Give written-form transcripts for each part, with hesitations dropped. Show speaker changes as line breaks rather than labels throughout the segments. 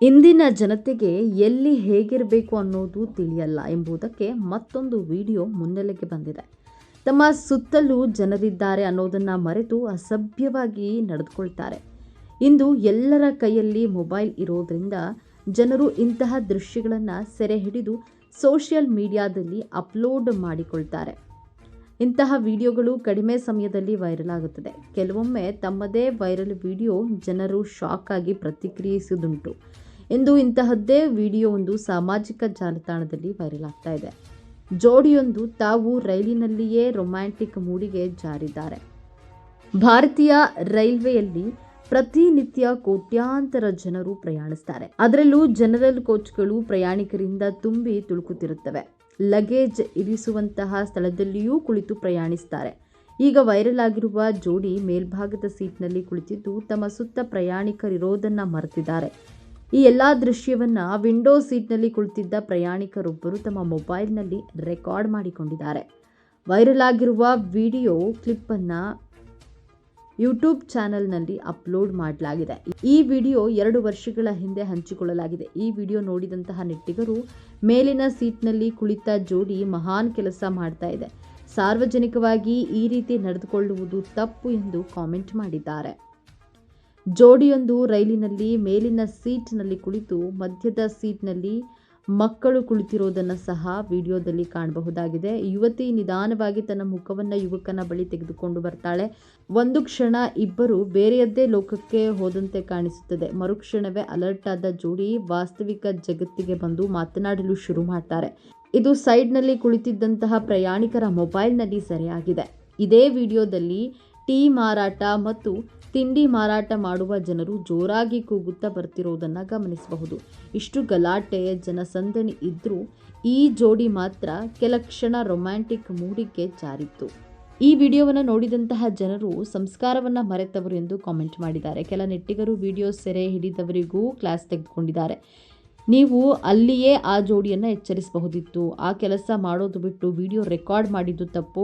ಇಂದಿನ ಜನತೆಗೆ ಎಲ್ಲಿ ಹೇಗಿರಬೇಕು ಅನ್ನೋದು ತಿಳಿಯಲ್ಲ ಎಂಬುದಕ್ಕೆ ಮತ್ತೊಂದು ವಿಡಿಯೋ ಮುನ್ನೆಲೆಗೆ ಬಂದಿದೆ. ತಮ್ಮ ಸುತ್ತಲೂ ಜನರಿದ್ದಾರೆ ಅನ್ನೋದನ್ನು ಮರೆತು ಅಸಭ್ಯವಾಗಿ ನಡೆದುಕೊಳ್ತಾರೆ. ಇಂದು ಎಲ್ಲರ ಕೈಯಲ್ಲಿ ಮೊಬೈಲ್ ಇರೋದ್ರಿಂದ ಜನರು ಇಂತಹ ದೃಶ್ಯಗಳನ್ನು ಸೆರೆ ಹಿಡಿದು ಸೋಷಿಯಲ್ ಮೀಡಿಯಾದಲ್ಲಿ ಅಪ್ಲೋಡ್ ಮಾಡಿಕೊಳ್ತಾರೆ. ಇಂತಹ ವಿಡಿಯೋಗಳು ಕಡಿಮೆ ಸಮಯದಲ್ಲಿ ವೈರಲ್ ಆಗುತ್ತದೆ. ಕೆಲವೊಮ್ಮೆ ತಮ್ಮದೇ ವೈರಲ್ ವಿಡಿಯೋ ಜನರು ಶಾಕ್ ಆಗಿ ಪ್ರತಿಕ್ರಿಯಿಸುವುದುಂಟು. ಇಂದು ಇಂತಹದ್ದೇ ವಿಡಿಯೋ ಒಂದು ಸಾಮಾಜಿಕ ಜಾಲತಾಣದಲ್ಲಿ ವೈರಲ್ ಆಗ್ತಾ ಇದೆ. ಜೋಡಿಯೊಂದು ತಾವು ರೈಲಿನಲ್ಲಿಯೇ ರೊಮ್ಯಾಂಟಿಕ್ ಮೂಡಿಗೆ ಜಾರಿದ್ದಾರೆ. ಭಾರತೀಯ ರೈಲ್ವೆಯಲ್ಲಿ ಪ್ರತಿನಿತ್ಯ ಕೋಟ್ಯಾಂತರ ಜನರು ಪ್ರಯಾಣಿಸ್ತಾರೆ. ಅದರಲ್ಲೂ ಜನರಲ್ ಕೋಚ್ಗಳು ಪ್ರಯಾಣಿಕರಿಂದ ತುಂಬಿ ತುಳುಕುತ್ತಿರುತ್ತವೆ. ಲಗೇಜ್ ಇರಿಸುವಂತಹ ಸ್ಥಳದಲ್ಲಿಯೂ ಕುಳಿತು ಪ್ರಯಾಣಿಸ್ತಾರೆ. ಈಗ ವೈರಲ್ ಆಗಿರುವ ಜೋಡಿ ಮೇಲ್ಭಾಗದ ಸೀಟ್ನಲ್ಲಿ ಕುಳಿತಿದ್ದು ತಮ್ಮ ಸುತ್ತ ಪ್ರಯಾಣಿಕರಿರೋದನ್ನು ಮರೆತಿದ್ದಾರೆ. ಈ ಎಲ್ಲ ದೃಶ್ಯವನ್ನ ವಿಂಡೋ ಸೀಟ್ನಲ್ಲಿ ಕುಳಿತಿದ್ದ ಪ್ರಯಾಣಿಕರೊಬ್ಬರು ತಮ್ಮ ಮೊಬೈಲ್ನಲ್ಲಿ ರೆಕಾರ್ಡ್ ಮಾಡಿಕೊಂಡಿದ್ದಾರೆ. ವೈರಲ್ ಆಗಿರುವ ವಿಡಿಯೋ ಕ್ಲಿಪ್ ಅನ್ನ ಯೂಟ್ಯೂಬ್ ಚಾನೆಲ್ನಲ್ಲಿ ಅಪ್ಲೋಡ್ ಮಾಡಲಾಗಿದೆ. ಈ ವಿಡಿಯೋ 2 ವರ್ಷಗಳ ಹಿಂದೆ ಹಂಚಿಕೊಳ್ಳಲಾಗಿದೆ. ಈ ವಿಡಿಯೋ ನೋಡಿದಂತಹ ನೆಟ್ಟಿಗರು ಮೇಲಿನ ಸೀಟ್ನಲ್ಲಿ ಕುಳಿತ ಜೋಡಿ ಮಹಾನ್ ಕೆಲಸ ಮಾಡ್ತಾ ಇದೆ, ಸಾರ್ವಜನಿಕವಾಗಿ ಈ ರೀತಿ ನಡೆದುಕೊಳ್ಳುವುದು ತಪ್ಪು ಎಂದು ಕಾಮೆಂಟ್ ಮಾಡಿದ್ದಾರೆ. ಜೋಡಿಯೊಂದು ರೈಲಿನಲ್ಲಿ ಮೇಲಿನ ಸೀಟ್ನಲ್ಲಿ ಕುಳಿತು ಮಧ್ಯದ ಸೀಟ್ನಲ್ಲಿ ಮಕ್ಕಳು ಕುಳಿತಿರೋದನ್ನು ಸಹ ವಿಡಿಯೋದಲ್ಲಿ ಕಾಣಬಹುದಾಗಿದೆ. ಯುವತಿ ನಿಧಾನವಾಗಿ ತನ್ನ ಮುಖವನ್ನು ಯುವಕನ ಬಳಿ ತೆಗೆದುಕೊಂಡು ಬರ್ತಾಳೆ. ಒಂದು ಕ್ಷಣ ಇಬ್ಬರು ಬೇರೆಯದ್ದೇ ಲೋಕಕ್ಕೆ ಹೋದಂತೆ ಕಾಣಿಸುತ್ತದೆ. ಮರುಕ್ಷಣವೇ ಅಲರ್ಟ್ ಆದ ಜೋಡಿ ವಾಸ್ತವಿಕ ಜಗತ್ತಿಗೆ ಬಂದು ಮಾತನಾಡಲು ಶುರು ಮಾಡ್ತಾರೆ. ಇದು ಸೈಡ್ನಲ್ಲಿ ಕುಳಿತಿದ್ದಂತಹ ಪ್ರಯಾಣಿಕರ ಮೊಬೈಲ್ನಲ್ಲಿ ಸೆರೆಯಾಗಿದೆ. ಇದೇ ವಿಡಿಯೋದಲ್ಲಿ ಟೀ ಮಾರಾಟ ಮತ್ತು ತಿಂಡಿ ಮಾರಾಟ ಮಾಡುವ ಜನರು ಜೋರಾಗಿ ಕೂಗುತ್ತಾ ಬರ್ತಿರೋದನ್ನು ಗಮನಿಸಬಹುದು. ಇಷ್ಟು ಗಲಾಟೆ ಜನಸಂದಣಿ ಇದ್ರೂ ಈ ಜೋಡಿ ಮಾತ್ರ ಕೆಲ ಕ್ಷಣ ರೊಮ್ಯಾಂಟಿಕ್ ಮೂಡಿಗೆ ಜಾರಿತ್ತು. ಈ ವಿಡಿಯೋವನ್ನು ನೋಡಿದಂತಹ ಜನರು ಸಂಸ್ಕಾರವನ್ನು ಮರೆತವರು ಎಂದು ಕಾಮೆಂಟ್ ಮಾಡಿದ್ದಾರೆ. ಕೆಲ ನೆಟ್ಟಿಗರು ವಿಡಿಯೋ ಸೆರೆ ಹಿಡಿದವರಿಗೂ ಕ್ಲಾಸ್ ತೆಗೆದುಕೊಂಡಿದ್ದಾರೆ. ನೀವು ಅಲ್ಲಿಯೇ ಆ ಜೋಡಿಯನ್ನು ಎಚ್ಚರಿಸಬಹುದಿತ್ತು. ಆ ಕೆಲಸ ಮಾಡೋದು ಬಿಟ್ಟು ವಿಡಿಯೋ ರೆಕಾರ್ಡ್ ಮಾಡಿದ್ದು ತಪ್ಪು.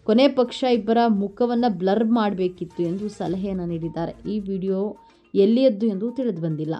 ಕೊನೆ ಪಕ್ಷ ಇಬ್ಬರ ಮುಖವನ್ನು ಬ್ಲರ್ ಮಾಡಬೇಕಿತ್ತು ಎಂದು ಸಲಹೆಯನ್ನು ನೀಡಿದ್ದಾರೆ. ಈ ವಿಡಿಯೋ ಎಲ್ಲಿಯದ್ದು ಎಂದು ತಿಳಿದು ಬಂದಿಲ್ಲ.